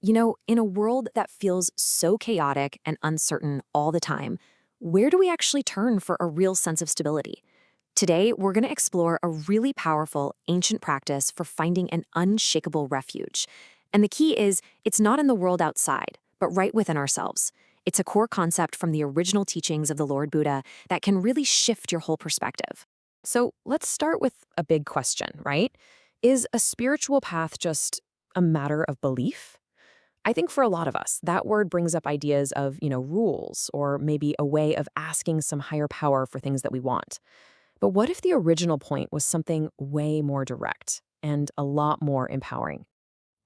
In a world that feels so chaotic and uncertain all the time, where do we actually turn for a real sense of stability? Today, we're going to explore a really powerful ancient practice for finding an unshakable refuge. And the key is, it's not in the world outside, but right within ourselves. It's a core concept from the original teachings of the Lord Buddha that can really shift your whole perspective. So let's start with a big question, right? Is a spiritual path just a matter of belief? I think for a lot of us, that word brings up ideas of, rules or maybe a way of asking some higher power for things that we want. But what if the original point was something way more direct and a lot more empowering?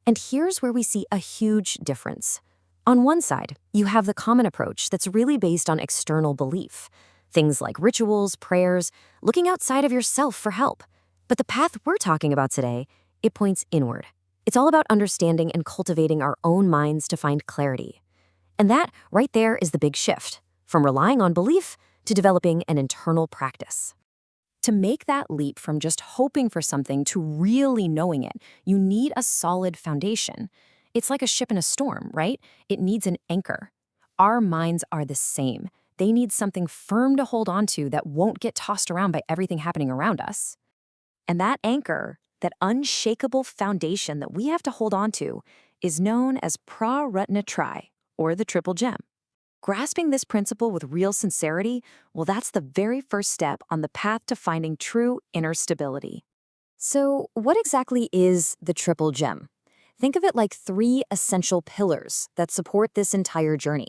And here's where we see a huge difference. On one side, you have the common approach that's really based on external belief. Things like rituals, prayers, looking outside of yourself for help. But the path we're talking about today, it points inward. It's all about understanding and cultivating our own minds to find clarity. And that, right there, is the big shift, from relying on belief to developing an internal practice. To make that leap from just hoping for something to really knowing it, you need a solid foundation. It's like a ship in a storm, right? It needs an anchor. Our minds are the same. They need something firm to hold on to that won't get tossed around by everything happening around us. And that anchor, that unshakable foundation that we have to hold on to, is known as pra-ratna-trai, or the triple gem. Grasping this principle with real sincerity, well, that's the very first step on the path to finding true inner stability. So, what exactly is the triple gem? Think of it like three essential pillars that support this entire journey.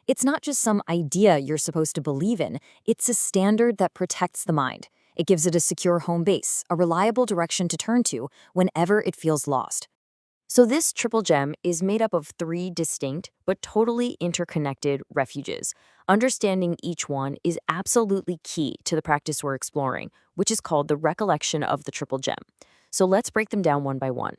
It's not just some idea you're supposed to believe in, it's a standard that protects the mind. It gives it a secure home base, a reliable direction to turn to whenever it feels lost. So this triple gem is made up of three distinct but totally interconnected refuges. Understanding each one is absolutely key to the practice we're exploring, which is called the recollection of the triple gem. So let's break them down one by one.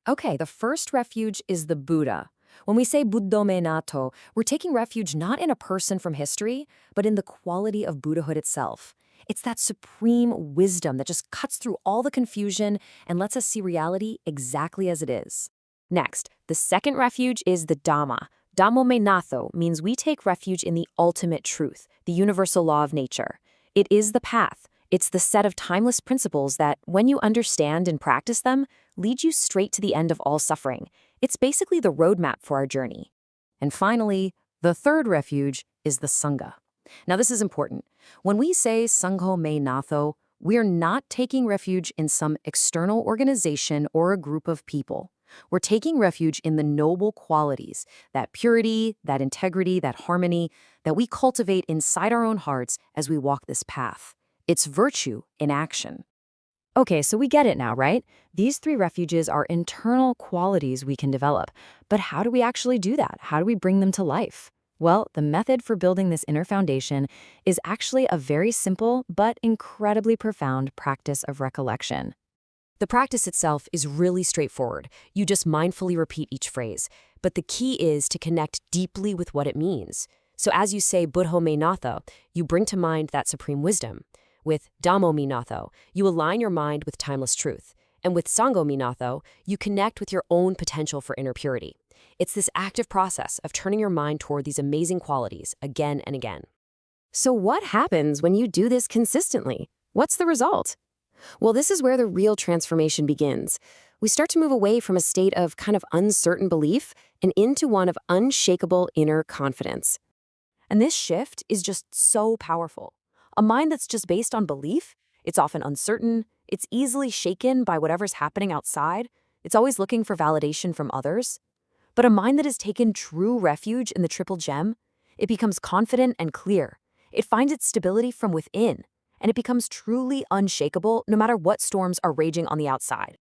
Okay, the first refuge is the Buddha. When we say buddhome nato, we're taking refuge not in a person from history, but in the quality of Buddhahood itself. It's that supreme wisdom that just cuts through all the confusion and lets us see reality exactly as it is. Next, the second refuge is the Dhamma. Dhammome natho means we take refuge in the ultimate truth, the universal law of nature. It is the path. It's the set of timeless principles that, when you understand and practice them, lead you straight to the end of all suffering. It's basically the roadmap for our journey. And finally, the third refuge is the Sangha. Now, this is important. When we say Sangho me natho, we're not taking refuge in some external organization or a group of people. We're taking refuge in the noble qualities, that purity, that integrity, that harmony, that we cultivate inside our own hearts as we walk this path. It's virtue in action. Okay, so we get it now, right? These three refuges are internal qualities we can develop. But how do we actually do that? How do we bring them to life? Well, the method for building this inner foundation is actually a very simple but incredibly profound practice of recollection. The practice itself is really straightforward. You just mindfully repeat each phrase. But the key is to connect deeply with what it means. So as you say Buddho me natho, you bring to mind that supreme wisdom. With Dhammo me natho, you align your mind with timeless truth. And with Sangho me natho, you connect with your own potential for inner purity. It's this active process of turning your mind toward these amazing qualities again and again. So what happens when you do this consistently? What's the result? Well, this is where the real transformation begins. We start to move away from a state of kind of uncertain belief and into one of unshakable inner confidence. And this shift is just so powerful. A mind that's just based on belief, it's often uncertain, it's easily shaken by whatever's happening outside, it's always looking for validation from others. But a mind that has taken true refuge in the triple gem, it becomes confident and clear. It finds its stability from within, and it becomes truly unshakable no matter what storms are raging on the outside.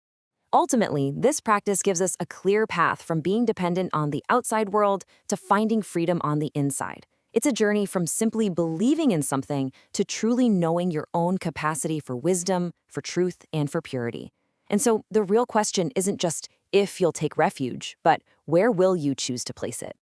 Ultimately, this practice gives us a clear path from being dependent on the outside world to finding freedom on the inside. It's a journey from simply believing in something to truly knowing your own capacity for wisdom, for truth, and for purity. And so the real question isn't just if you'll take refuge, but where will you choose to place it?